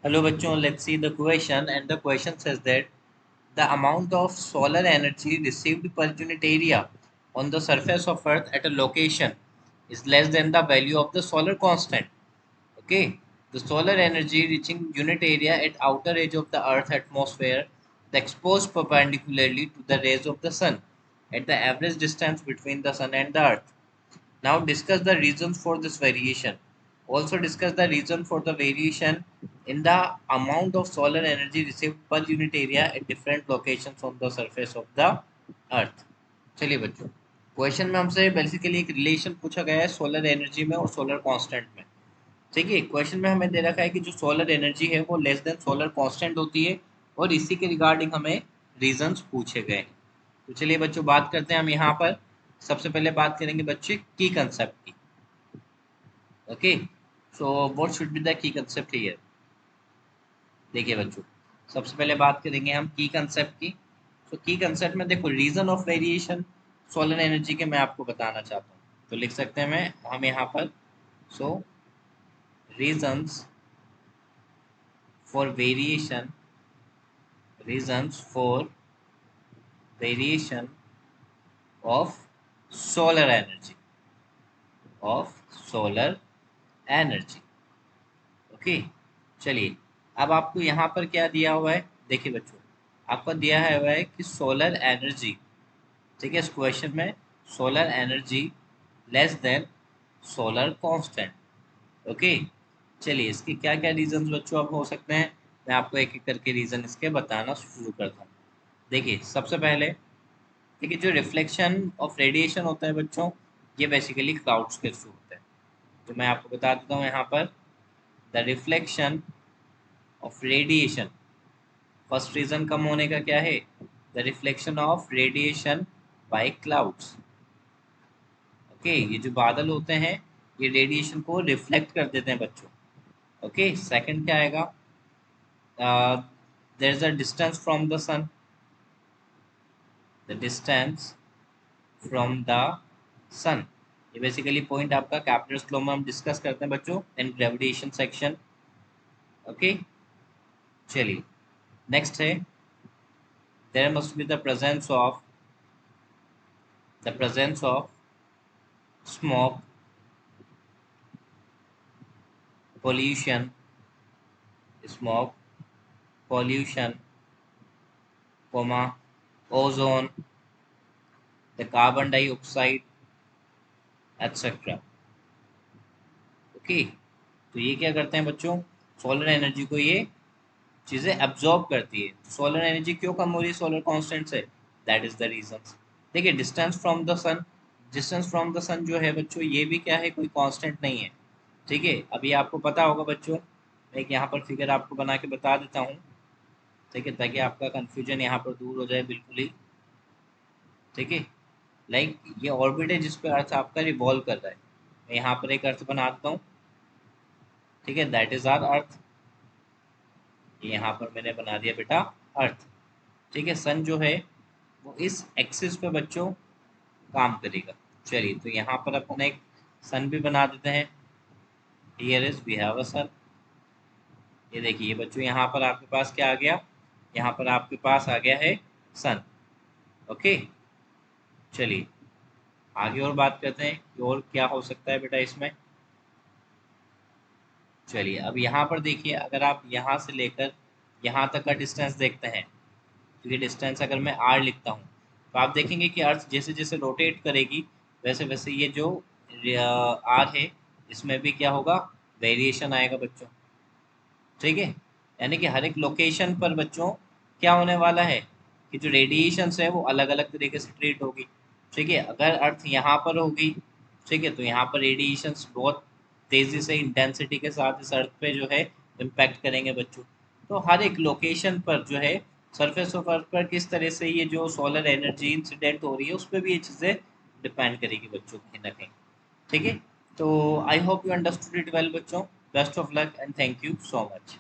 Hello bachcho, let's see the question, and the question says that the amount of solar energy received per unit area on the surface of earth at a location is less than the value of the solar constant. Okay, the solar energy reaching unit area at outer edge of the earth atmosphere, the exposed perpendicularly to the rays of the sun at the average distance between the sun and the earth. Now discuss the reasons for this variation. Also discuss the reason for the variation in the amount of solar energy received per unit area at different locations on the surface of the earth. चलिए बच्चों, question में हमसे basically एक relation पूछा गया है solar energy में और सोलर कांस्टेंट में। ठीक है, क्वेश्चन में हमें दे रखा है कि जो सोलर एनर्जी है वो लेस देन सोलर कांस्टेंट होती है और इसी के रिगार्डिंग हमें रीजंस पूछे गए हैं। तो चलिए बच्चों, बात करते हैं हम यहाँ पर। सबसे पहले बात करेंगे बच्चे की कंसेप्ट की। Okay, so what should be the key concept here. देखिए बच्चों, सबसे पहले बात करेंगे हम की कंसेप्ट की। तो की कंसेप्ट में देखो, reason of variation solar energy के मैं आपको बताना चाहता हूँ। तो लिख सकते हैं मैं हम यहाँ पर, so reasons for variation, reasons for variation of solar energy, of solar energy. Okay, चलिए अब आपको यहाँ पर क्या दिया हुआ है। देखिए बच्चों, आपको दिया है हुआ है कि सोलर एनर्जी, ठीक है, इस क्वेश्चन में solar energy less than solar constant. Okay, चलिए इसके क्या क्या रीजंस बच्चों अब हो सकते हैं, मैं आपको एक एक करके रीजन इसके बताना शुरू करता हूँ। देखिए सबसे पहले, देखिए जो रिफ्लेक्शन ऑफ रेडिएशन होता है बच्चों, ये बेसिकली क्लाउड्स के थ्रू होता है। तो मैं आपको बता देता हूँ यहाँ पर, the reflection of radiation, first reason कम होने का क्या है, the reflection of radiation by clouds. Okay, ये जो बादल होते हैं ये रेडिएशन को रिफ्लेक्ट कर देते हैं बच्चों। ओके, सेकंड क्या आएगा, there is a distance from the sun, the distance from the sun. ये बेसिकली पॉइंट आपका कैप्लर्स लॉ में हम डिस्कस करते हैं बच्चों इन ग्रेविटेशन सेक्शन। ओके, चलिए नेक्स्ट है, there must be the presence of smoke, pollution, smoke, pollution, comma, ozone, the carbon dioxide, etc. Okay, तो ये क्या करते हैं बच्चों, सोलर एनर्जी को ये चीज़ें एब्जॉर्ब करती है। सोलर एनर्जी क्यों कम हो रही है सोलर कांस्टेंट से, दैट इज द रीजन। देखिए distance from the sun, distance from the sun जो है बच्चों, ये भी क्या है, कोई कांस्टेंट नहीं है। ठीक है, अभी आपको पता होगा बच्चों, मैं एक यहाँ पर फिगर आपको बना के बता देता हूँ। ठीक है, ताकि आपका कंफ्यूजन यहाँ पर दूर हो जाए बिल्कुल ही। ठीक है, लाइक ये ऑर्बिट है जिस पे अर्थ आपका रिवॉल्व कर रहा है। मैं यहाँ पर एक अर्थ बना देता हूँ। ठीक है, दैट इज आर अर्थ। ये यहाँ पर मैंने बना दिया बेटा अर्थ। ठीक है, सन जो है वो इस एक्सिस पे बच्चों काम करेगा। चलिए तो यहाँ पर अपन एक सन भी बना देते हैं। Here is we have a sun. ये देखिए बच्चों, यहाँ पर आपके पास क्या आ गया, यहाँ पर आपके पास आ गया है सन। ओके, चलिए आगे और बात करते हैं कि और क्या हो सकता है बेटा इसमें। चलिए अब यहाँ पर देखिए, अगर आप यहाँ से लेकर यहाँ तक का डिस्टेंस देखते हैं, तो ये डिस्टेंस अगर मैं आर लिखता हूँ, तो आप देखेंगे कि अर्थ जैसे जैसे रोटेट करेगी वैसे वैसे ये जो आर है इसमें भी क्या होगा, वेरिएशन आएगा बच्चों। ठीक है, यानी कि हर एक लोकेशन पर बच्चों क्या होने वाला है कि जो रेडिएशंस है वो अलग अलग तरीके से ट्रीट होगी। ठीक है, अगर अर्थ यहाँ पर होगी, ठीक है, तो यहाँ पर रेडिएशंस बहुत तेज़ी से इंटेंसिटी के साथ इस अर्थ पे जो है इम्पैक्ट करेंगे बच्चों। तो हर एक लोकेशन पर जो है सरफेस ऑफ अर्थ पर किस तरह से ये जो सोलर एनर्जी इंसिडेंट हो रही है उस पर भी ये चीज़ें डिपेंड करेगी बच्चों कहीं ना कहीं। ठीक है, तो I hope you understood it well बच्चों। Best of luck and thank you so much.